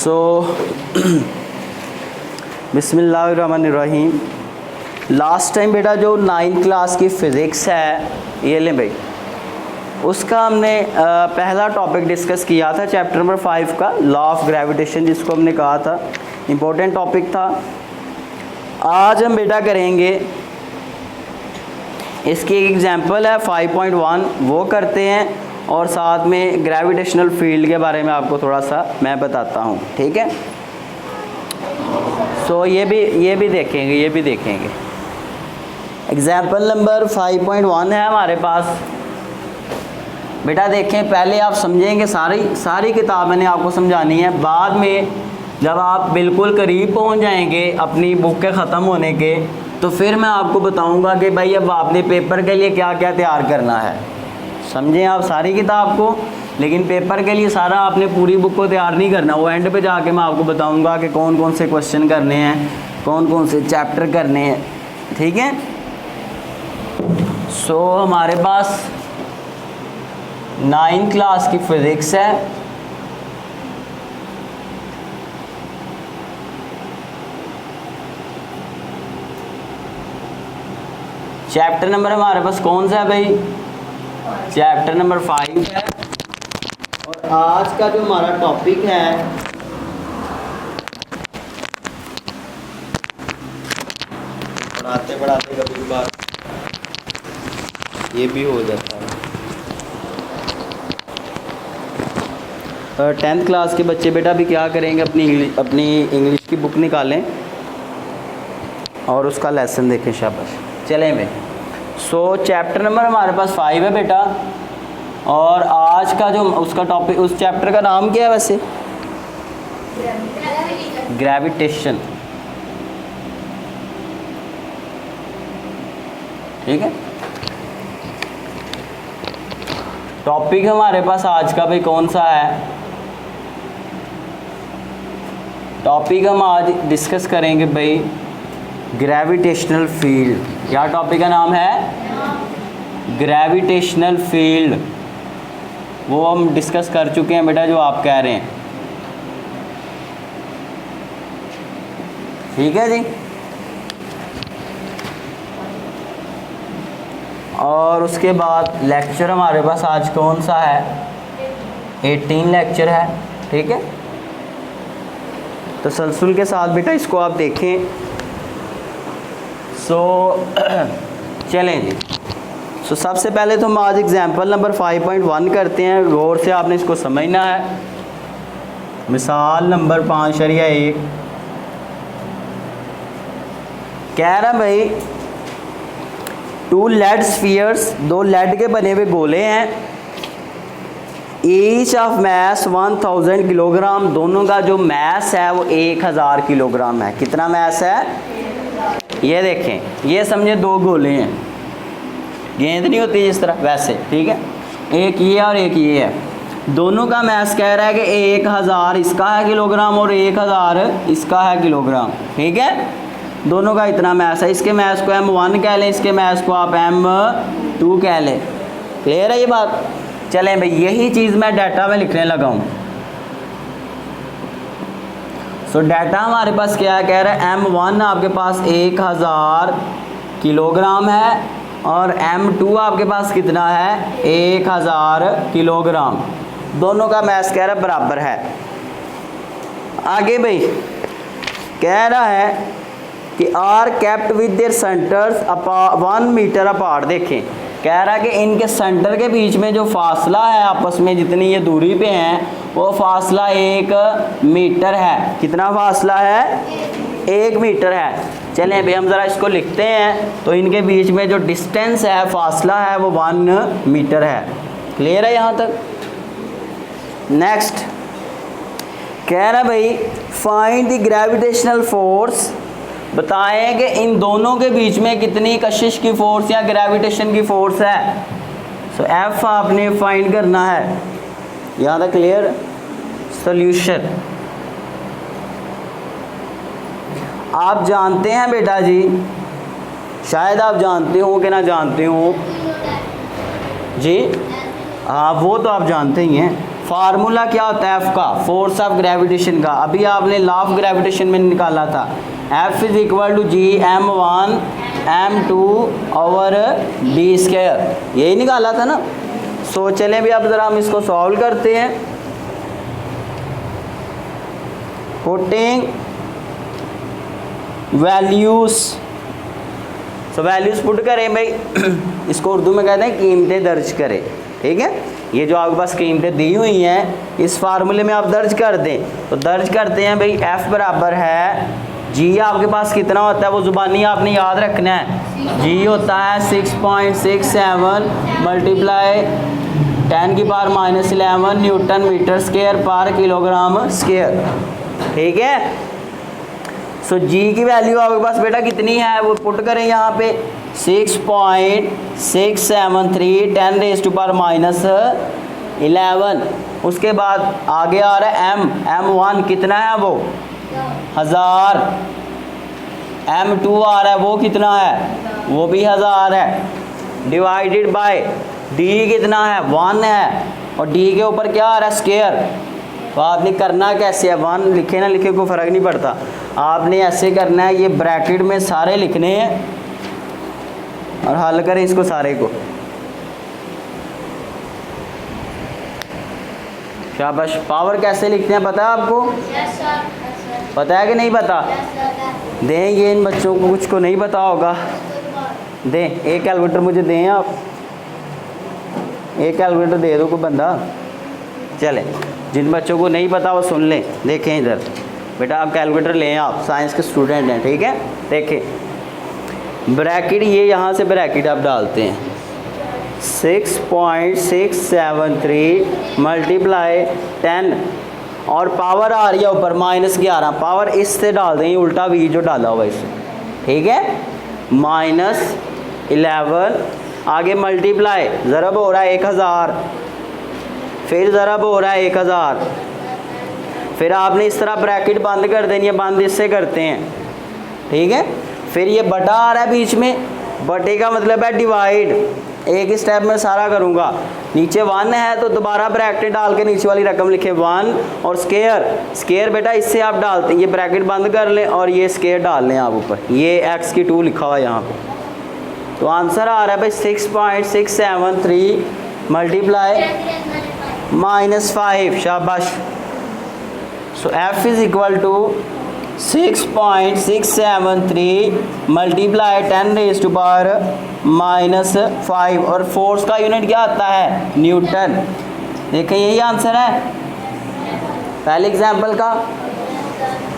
सो बिस्मिल्लाहिर्रहमानिर्रहीम। Last time बेटा जो 9th क्लास की फ़िज़िक्स है, ये लें भाई, उसका हमने पहला टॉपिक डिस्कस किया था, चैप्टर नंबर 5 का लॉ ऑफ ग्रेविटेशन, जिसको हमने कहा था इम्पोर्टेंट टॉपिक था। आज हम बेटा करेंगे, इसकी एक एग्जांपल है 5.1, वो करते हैं और साथ में ग्रेविटेशनल फील्ड के बारे में आपको थोड़ा सा मैं बताता हूँ, ठीक है। सो ये भी देखेंगे। एग्जांपल नंबर 5.1 है हमारे पास। बेटा देखें, पहले आप समझेंगे, सारी किताब मैंने आपको समझानी है। बाद में जब आप बिल्कुल करीब पहुंच जाएंगे अपनी बुक के ख़त्म होने के, तो फिर मैं आपको बताऊंगा कि भाई अब आपने पेपर के लिए क्या क्या तैयार करना है। समझें आप सारी किताब को, लेकिन पेपर के लिए सारा आपने पूरी बुक को तैयार नहीं करना। वो एंड पे जाके मैं आपको बताऊंगा कि कौन कौन से क्वेश्चन करने हैं, कौन कौन से चैप्टर करने हैं, ठीक है। सो हमारे पास 9th क्लास की फ़िज़िक्स है। चैप्टर नंबर हमारे पास कौन सा है भाई? चैप्टर नंबर 5 है। और आज का जो हमारा टॉपिक है, पढ़ाते कभी बार ये भी हो जाता है। 10th क्लास के बच्चे बेटा भी क्या करेंगे, अपनी इंग्लिश की बुक निकालें और उसका लेसन देखें। शाबाश, चलें भाई। सो चैप्टर नंबर हमारे पास 5 है बेटा। और आज का जो उसका टॉपिक, उस चैप्टर का नाम क्या है वैसे? ग्रेविटेशन, ठीक है। टॉपिक हमारे पास आज का भाई कौन सा है? टॉपिक हम आज डिस्कस करेंगे भाई ग्रेविटेशनल फील्ड। क्या टॉपिक का नाम है? Gravitational field. वो हम डिस्कस कर चुके हैं बेटा, जो आप कह रहे हैं, ठीक है जी। और उसके बाद लेक्चर हमारे पास आज कौन सा है? 18 लेक्चर है, ठीक है। तसलसल के साथ बेटा इसको आप देखें। सो चलें जी। सो सबसे पहले तो हम आज एग्जांपल नंबर 5.1 करते हैं। गौर से आपने इसको समझना है। मिसाल नंबर 5.1 कह रहा भाई, 2 लेड स्फीयर्स, 2 लेड के बने हुए गोले हैं, ईच ऑफ मैस 1000 किलोग्राम। दोनों का जो मैस है वो 1000 किलोग्राम है। कितना मैस है? ये देखें, ये समझे 2 गोले हैं, गेंद नहीं होती जिस तरह, वैसे, ठीक है। एक ये और एक ये है। दोनों का मैस कह रहा है कि 1000 इसका है किलोग्राम और 1000 इसका है किलोग्राम, ठीक है। दोनों का इतना मैस है। इसके मैस को M1 कह लें, इसके मैस को आप M2 कह लें। क्लियर है ये बात? चलें भाई, यही चीज़ मैं डाटा में लिखने लगा हूँ। सो डाटा हमारे पास क्या है? कह रहा है M1 आपके पास 1000 किलोग्राम है और M2 आपके पास कितना है? 1000 किलोग्राम। दोनों का मैस कह रहा है बराबर है। आगे भाई कह रहा है कि are kept with their centres 1 metre apart. देखें, कह रहा है कि इनके सेंटर के बीच में जो फासला है आपस में, जितनी ये दूरी पे हैं, वो फासला 1 मीटर है। कितना फासला है? 1 मीटर है। चलें भाई हम ज़रा इसको लिखते हैं। तो इनके बीच में जो डिस्टेंस है, फासला है, वो 1 मीटर है। क्लियर है यहाँ तक? नेक्स्ट कह रहा भाई, फाइंड द ग्रेविटेशनल फोर्स। बताएं कि इन दोनों के बीच में कितनी कशिश की फोर्स या ग्रेविटेशन की फोर्स है। सो एफ आपने फाइंड करना है। यहाँ तक क्लियर? सॉल्यूशन आप जानते हैं बेटा जी, शायद आप जानते हो कि ना जानते हो जी, हाँ वो तो आप जानते ही हैं। फार्मूला क्या होता है एफ का, फोर्स ऑफ ग्रेविटेशन का, अभी आपने लॉ ऑफ ग्रेविटेशन में निकाला था, F is equal to G m1 m2 over d square, यही निकाला था ना। सो चलें भी अब ज़रा हम इसको सॉल्व करते हैं। पुटिंग वैल्यूज़, सो वैल्यूज़ पुट करें भाई इसको उर्दू में कहते हैं कीमतें दर्ज करें, ठीक है। ये जो आपके पास कीमतें दी हुई हैं इस फार्मूले में आप दर्ज कर दें, तो दर्ज करते हैं भाई एफ बराबर है जी, आपके पास कितना होता है वो ज़ुबानी आपने याद रखना है, जी होता है 6.67 मल्टीप्लाई 10 की पावर -11 न्यूटन मीटर स्क्वायर पर किलोग्राम स्क्वायर, ठीक है। सो जी की वैल्यू आपके पास बेटा कितनी है वो पुट करें यहाँ पे 6.673 10⁻11। उसके बाद आगे आ रहा है m1 कितना है वो 1000, m2 आ रहा है वो कितना है वो भी 1000 है, डिवाइडेड बाय d कितना है 1 है, और d के ऊपर क्या आ रहा है स्क्वायर। तो आपने करना कैसे है, 1 लिखे ना लिखे कोई फ़र्क नहीं पड़ता, आपने ऐसे करना है, ये ब्रैकेट में सारे लिखने हैं और हल करें इसको सारे को। शाबाश। पावर कैसे लिखते हैं पता है आपको? पता है कि नहीं पता? देंगे इन बच्चों को, कुछ को नहीं पता होगा, दें एक कैलकुलेटर मुझे दें आप, एक कैलकुलेटर दे दो कोई बंदा। चले जिन बच्चों को नहीं पता वो सुन लें, देखें इधर बेटा आप कैलकुलेटर लें, आप साइंस के स्टूडेंट हैं, ठीक है। देखें ब्रैकेट, ये यहाँ से ब्रैकेट आप डालते हैं 6.673 मल्टीप्लाई 10 और पावर आ रही है ऊपर -11, पावर इससे डाल दें, उल्टा भी जो डाला हुआ इससे, ठीक है, -11 आगे मल्टीप्लाई ज़रब हो रहा है 1000, फिर ज़रब हो रहा है 1000, फिर आपने इस तरह ब्रैकेट बंद कर देनी है, बंद इससे करते हैं, ठीक है। फिर ये बटा आ रहा है बीच में, बटे का मतलब है डिवाइड, एक ही स्टेप में सारा करूँगा, नीचे 1 है तो दोबारा ब्रैकेट डाल के नीचे वाली रकम लिखे 1 और स्केयर बेटा इससे आप डालते हैं, ये ब्रैकेट बंद कर लें और ये स्केयर डाल लें आप ऊपर, ये x की 2 लिखा हुआ है यहाँ पे, तो आंसर आ रहा है भाई 6.673 मल्टीप्लाई -5, शाबाश। So f is equal to 6.673 multiply 10⁻⁻5 और फोर्स का यूनिट क्या आता है न्यूटन। देखें यही आंसर है पहले एग्जाम्पल का।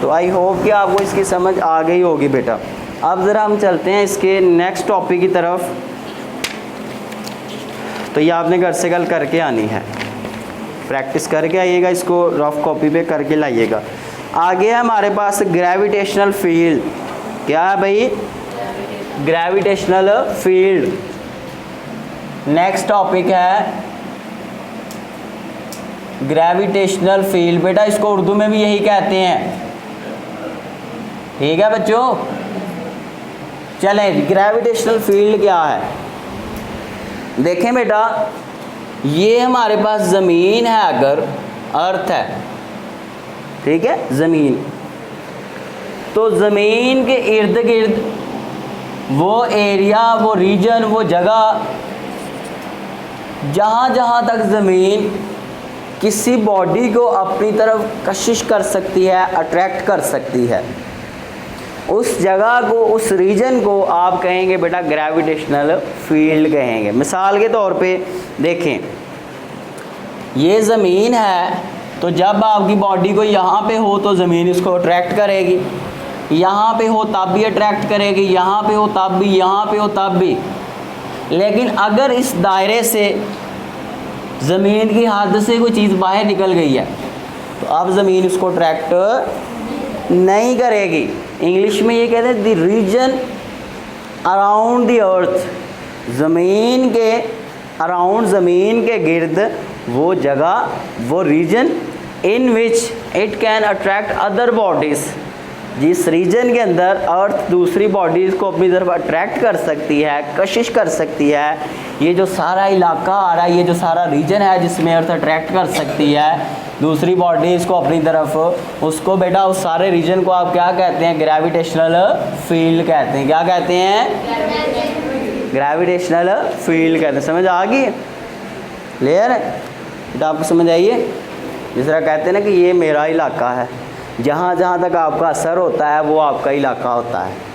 तो आई होप कि आपको इसकी समझ आ गई होगी बेटा। अब ज़रा हम चलते हैं इसके नेक्स्ट टॉपिक की तरफ। तो ये आपने घर से कल करके आनी है, प्रैक्टिस करके आइएगा, इसको रफ कॉपी पे करके लाइएगा। आगे है हमारे पास ग्रेविटेशनल फील्ड। क्या है भाई? Gravitational field. नेक्स्ट टॉपिक है ग्रेविटेशनल फील्ड। बेटा इसको उर्दू में भी यही कहते हैं, ठीक है बच्चों। चलें, ग्रेविटेशनल फील्ड क्या है देखें बेटा। ये हमारे पास ज़मीन है, अगर अर्थ है, ठीक है, ज़मीन, तो ज़मीन के इर्द गिर्द वो एरिया, वो रीजन, वो जगह जहाँ जहाँ तक ज़मीन किसी बॉडी को अपनी तरफ कशिश कर सकती है, अट्रैक्ट कर सकती है, उस जगह को, उस रीजन को आप कहेंगे बेटा ग्रेविटेशनल फील्ड कहेंगे। मिसाल के तौर पे देखें, ये ज़मीन है, तो जब आपकी बॉडी को यहाँ पे हो तो ज़मीन इसको अट्रैक्ट करेगी, यहाँ पे हो तब भी अट्रैक्ट करेगी, यहाँ पे हो तब भी, यहाँ पे हो तब भी। लेकिन अगर इस दायरे से, ज़मीन की हद से कोई चीज़ बाहर निकल गई है तो अब ज़मीन इसको अट्रैक्ट नहीं करेगी। इंग्लिश में ये कहते हैं the region around the earth. ज़मीन के अराउंड, ज़मीन के गिर्द वो जगह, वो region in which it can attract other bodies, जिस रीजन के अंदर अर्थ दूसरी बॉडीज़ को अपनी तरफ अट्रैक्ट कर सकती है, कशिश कर सकती है, ये जो सारा इलाका आ रहा है, ये जो सारा रीजन है जिसमें अर्थ अट्रैक्ट कर सकती है दूसरी बॉडीज़ को अपनी तरफ, उसको बेटा उस सारे रीजन को आप क्या कहते हैं? ग्रेविटेशनल फील्ड कहते हैं। क्या कहते हैं? ग्रेविटेशनल फील्ड कहते हैं। समझ आ गई? क्लियर है बेटा? आपको समझ आइए? जिस तरह कहते हैं ना कि ये मेरा इलाका है, जहाँ जहाँ तक आपका असर होता है वो आपका इलाका होता है।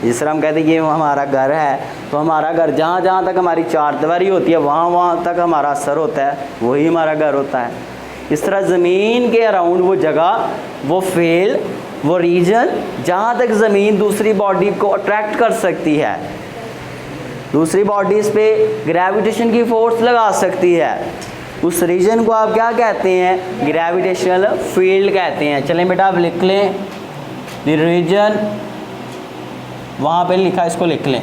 जिस तरह हम कहते हैं ये हमारा घर है, तो हमारा घर जहाँ जहाँ तक हमारी चारदीवारी होती है वहाँ वहाँ तक हमारा असर होता है, वही हमारा घर होता है। इस तरह ज़मीन के अराउंड वो जगह, वो फील्ड, वो रीजन जहाँ तक ज़मीन दूसरी बॉडी को अट्रैक्ट कर सकती है, दूसरी बॉडीज़ पे ग्रेविटेशन की फोर्स लगा सकती है, उस रीजन को आप क्या कहते हैं? ग्रेविटेशनल फील्ड कहते हैं। चलें बेटा आप लिख लें द रीजन, वहाँ पे लिखा इसको लिख लें,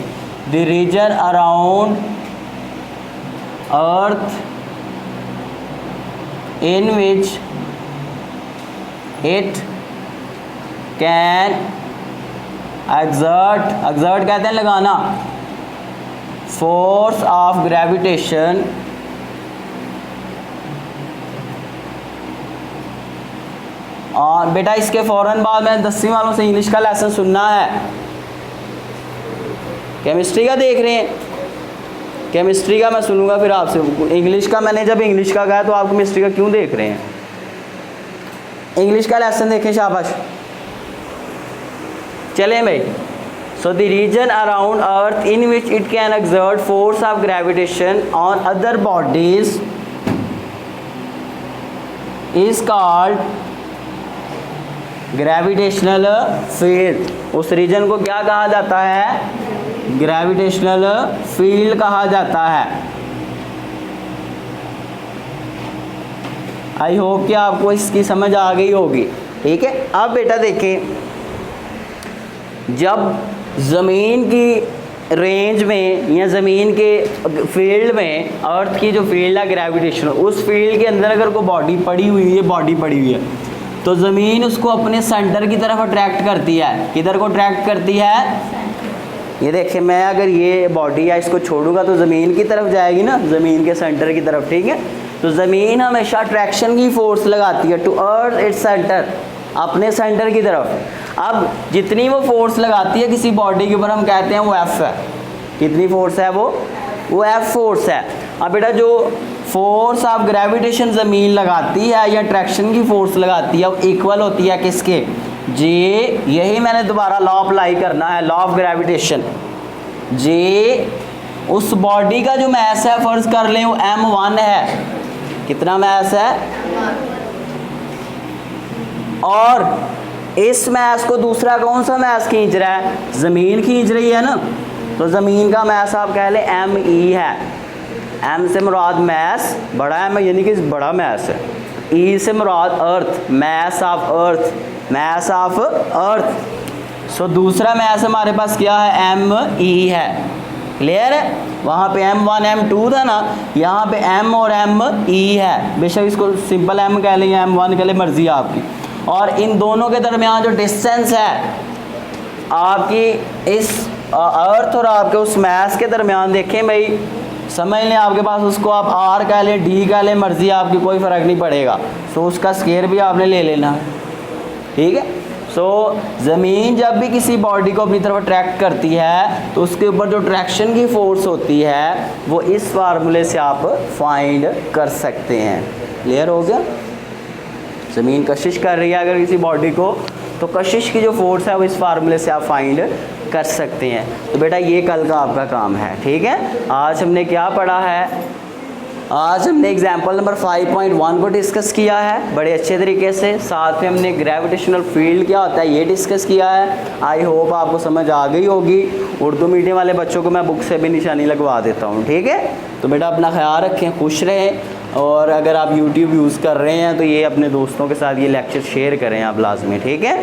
the region around earth in which it can exert, exert कहते हैं लगाना, फोर्स ऑफ ग्रेविटेशन और बेटा इसके फ़ौरन बाद में 10वीं वालों से इंग्लिश का लेसन सुनना है। केमिस्ट्री का देख रहे हैं? केमिस्ट्री का मैं सुनूंगा फिर आपसे। इंग्लिश का मैंने जब इंग्लिश का कहा तो आप केमिस्ट्री का क्यों देख रहे हैं? इंग्लिश का लेसन देखें, शाबाश। चलें भाई। So the region around earth in which it can exert force of gravitation on other bodies is called gravitational field. उस रीजन को क्या कहा जाता है? ग्रेविटेशनल फील्ड कहा जाता है। आई होप कि आपको इसकी समझ आ गई होगी। ठीक है, अब बेटा देखें, जब ज़मीन की रेंज में या ज़मीन के फील्ड में अर्थ की जो फील्ड है ग्रेविटेशनल, उस फील्ड के अंदर अगर कोई बॉडी पड़ी हुई है, बॉडी पड़ी हुई है, तो ज़मीन उसको अपने सेंटर की तरफ अट्रैक्ट करती है। किधर को अट्रैक्ट करती है? ये देखिए, मैं अगर ये बॉडी है इसको छोड़ूंगा तो ज़मीन की तरफ जाएगी ना, ज़मीन के सेंटर की तरफ। ठीक है, तो ज़मीन हमेशा अट्रैक्शन की फोर्स लगाती है टू अर्थ इट्स सेंटर, अपने सेंटर की तरफ। अब जितनी वो फोर्स लगाती है किसी बॉडी के ऊपर, हम कहते हैं वो एफ है। कितनी फोर्स है? वो एफ फोर्स है। अब बेटा जो फोर्स ऑफ ग्रेविटेशन ज़मीन लगाती है या अट्रैक्शन की फोर्स लगाती है, वो इक्वल होती है किसके? जे, यही मैंने दोबारा लॉ अप्लाई करना है, लॉ ऑफ ग्रेविटेशन। जे उस बॉडी का जो मैस है, फर्ज कर लें वो m1 है। कितना मैस है? और इस मैस को दूसरा कौन सा मैस खींच रहा है? ज़मीन खींच रही है ना, तो ज़मीन का मैस आप कह लें me है। m से मुराद मैस, बड़ा m यानी कि बड़ा मैस है। e से मुराद earth, mass of earth, mass of earth. So दूसरा मैस हमारे पास क्या है? me है। क्लियर है? वहाँ पे m1 m2 था ना, यहाँ पे m और me है। बेशक इसको सिंपल m कह लें या m1 कह लें, मर्जी है आपकी। और इन दोनों के दरमियान जो डिस्टेंस है आपकी इस अर्थ और आपके उस मैस के दरमियान, देखें भाई, समझ लें, आपके पास उसको आप r कह लें, d कह लें, मर्जी आपकी, कोई फ़र्क नहीं पड़ेगा। सो उसका स्केयर भी आपने ले लेना है। ठीक है, सो ज़मीन जब भी किसी बॉडी को अपनी तरफ अट्रैक्ट करती है तो उसके ऊपर जो ट्रैक्शन की फ़ोर्स होती है वो इस फार्मूले से आप फाइंड कर सकते हैं। क्लियर हो गया? ज़मीन कशिश कर रही है अगर किसी बॉडी को, तो कशिश की जो फोर्स है वो इस फार्मूले से आप फाइंड कर सकते हैं। तो बेटा ये कल का आपका काम है। ठीक है, आज हमने क्या पढ़ा है? आज हमने एग्जाम्पल नंबर 5.1 को डिस्कस किया है बड़े अच्छे तरीके से। साथ में हमने ग्रेविटेशनल फील्ड क्या होता है ये डिस्कस किया है। आई होप आपको समझ आ गई होगी। उर्दू मीडियम वाले बच्चों को मैं बुक से भी निशानी लगवा देता हूँ। ठीक है, तो बेटा अपना ख्याल रखें, खुश रहें, और अगर आप YouTube यूज़ कर रहे हैं तो ये अपने दोस्तों के साथ ये लेक्चर शेयर करें आप लाजमी। ठीक है,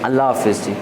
अल्लाह हाफिज़ जी।